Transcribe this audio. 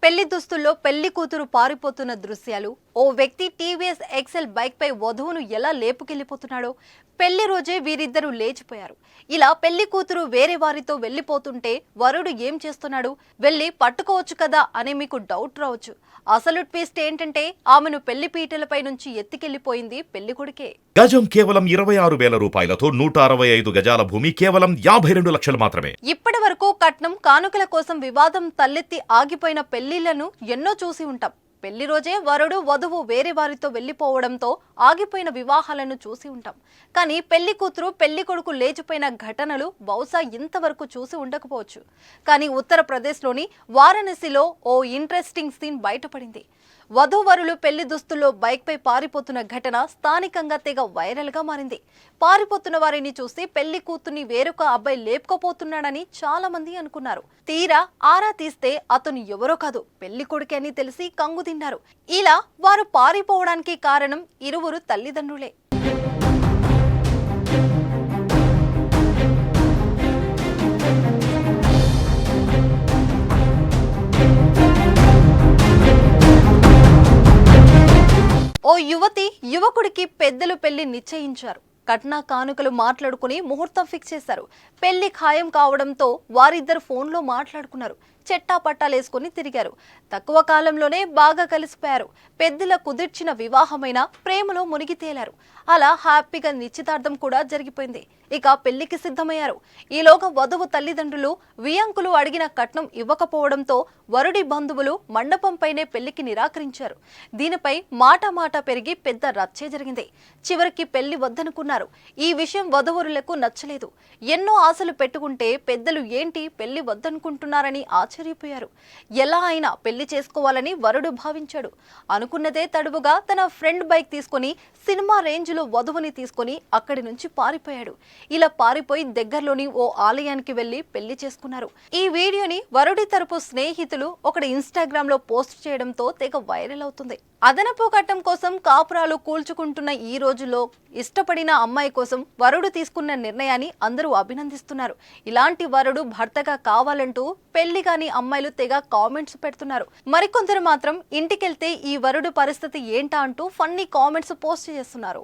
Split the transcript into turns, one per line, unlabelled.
పెళ్లి దుస్తుల్లో పెళ్లి కూతురు పారిపోతున్న దృశ్యాలు, ఓ వ్యక్తి టీవీఎస్ ఎక్సెల్ బైక్ పై వధువును ఎలా లేపుకెళ్లిపోతున్నాడో, పెళ్లి రోజే వీరిద్దరూ లేచిపోయారు. ఇలా పెళ్లి కూతురు వేరే వారితో వెళ్లిపోతుంటే వరుడు ఏం చేస్తున్నాడు, వెళ్లి పట్టుకోవచ్చు కదా అని మీకు డౌట్ రావచ్చు. అసలు ట్విస్ట్ ఏంటంటే ఆమెను పెళ్లి పీటలపై నుంచి ఎత్తికెళ్లిపోయింది పెళ్లి కొడుకే.
గజం కేవలం 26,000 రూపాయలతో 165 గజాల భూమి కేవలం 52 లక్షలు మాత్రమే.
ఇప్పటి వరకు కట్నం కానుకల కోసం వివాదం తలెత్తి ఆగిపోయిన పెళ్లిళ్లను ఎన్నో చూసి ఉంటాం. పెళ్లి రోజే వరుడు వధువు వేరే వారితో వెళ్లిపోవడంతో ఆగిపోయిన వివాహాలను చూసి ఉంటాం. కానీ పెళ్లి కూతురు పెళ్లి కొడుకు లేచిపోయిన ఘటనలు బహుశా ఇంతవరకు చూసి ఉండకపోవచ్చు. కానీ ఉత్తరప్రదేశ్లోని వారణాసిలో ఓ ఇంట్రెస్టింగ్ సీన్ బయటపడింది. వధూవరులు పెళ్లి దుస్తుల్లో బైక్ పై పారిపోతున్న ఘటన స్థానికంగా తెగ వైరల్ గా మారింది. పారిపోతున్న వారిని చూసి పెళ్లి కూతుర్ని వేరొక అబ్బాయి లేపుకోపోతున్నాడని చాలా మంది అనుకున్నారు. తీరా ఆరా తీస్తే అతను ఎవరో కాదు, పెళ్లి కొడుకే అని తెలిసి కంగుతిన్నారు. ఇలా వారు పారిపోవడానికి కారణం ఇరువురు తల్లిదండ్రులే. ఓ యువతి యువకుడికి పెద్దలు పెళ్లి నిశ్చయించారు. కట్న కానుకలు మాట్లాడుకుని ముహూర్తం ఫిక్స్ చేశారు. పెళ్లి ఖాయం కావడంతో వారిద్దరు ఫోన్లో మాట్లాడుకున్నారు. చెట్టా పట్టాలేసుకుని తిరిగారు. తక్కువ కాలంలోనే బాగా కలిసిపోయారు. పెద్దల కుదిర్చిన వివాహమైన ప్రేమలో మునిగి తేలారు. అలా హ్యాపీగా నిశ్చితార్థం కూడా జరిగిపోయింది. ఇక పెళ్లికి సిద్ధమయ్యారు. ఈలోగా వధువు తల్లిదండ్రులు వియంకులు అడిగిన కట్నం ఇవ్వకపోవడంతో వరుడి బంధువులు మండపంపైనే పెళ్లికి నిరాకరించారు. దీనిపై మాట పెరిగి పెద్ద రచ్చే జరిగింది. చివరికి పెళ్లి వద్దనుకున్నారు. ఈ విషయం వధువురులకు నచ్చలేదు. ఎన్నో ఆశలు పెట్టుకుంటే పెద్దలు ఏంటి పెళ్లి వద్దనుకుంటున్నారని ఆశ్చర్యపోయారు. ఎలా అయినా పెళ్లి చేసుకోవాలని వరుడు భావించాడు. అనుకున్నదే తడువుగా తన ఫ్రెండ్ బైక్ తీసుకుని సినిమా రేంజ్ లో వధువుని తీసుకుని అక్కడి నుంచి పారిపోయాడు. ఇలా పారిపోయి దగ్గరలోని ఓ ఆలయానికి వెళ్లి పెళ్లి చేసుకున్నారు. ఈ వీడియోని వరుడి తరపు స్నేహితులు ఒకటి ఇన్స్టాగ్రామ్ లో పోస్ట్ చేయడంతో తెగ వైరల్ అవుతుంది. అదనపు కట్నం కోసం కాపురాలు కూల్చుకుంటున్న ఈ రోజుల్లో ఇష్టపడిన అమ్మాయి కోసం వరుడు తీసుకున్న నిర్ణయాన్ని అందరూ అభినందిస్తున్నారు. ఇలాంటి వరుడు భర్తగా కావాలంటూ పెళ్లి కాని అమ్మాయిలు తెగ కామెంట్స్ పెడుతున్నారు. మరికొందరు మాత్రం ఇంటికెళ్తే ఈ వరుడు పరిస్థితి ఏంటా అంటూ ఫన్నీ కామెంట్స్ పోస్ట్ చేస్తున్నారు.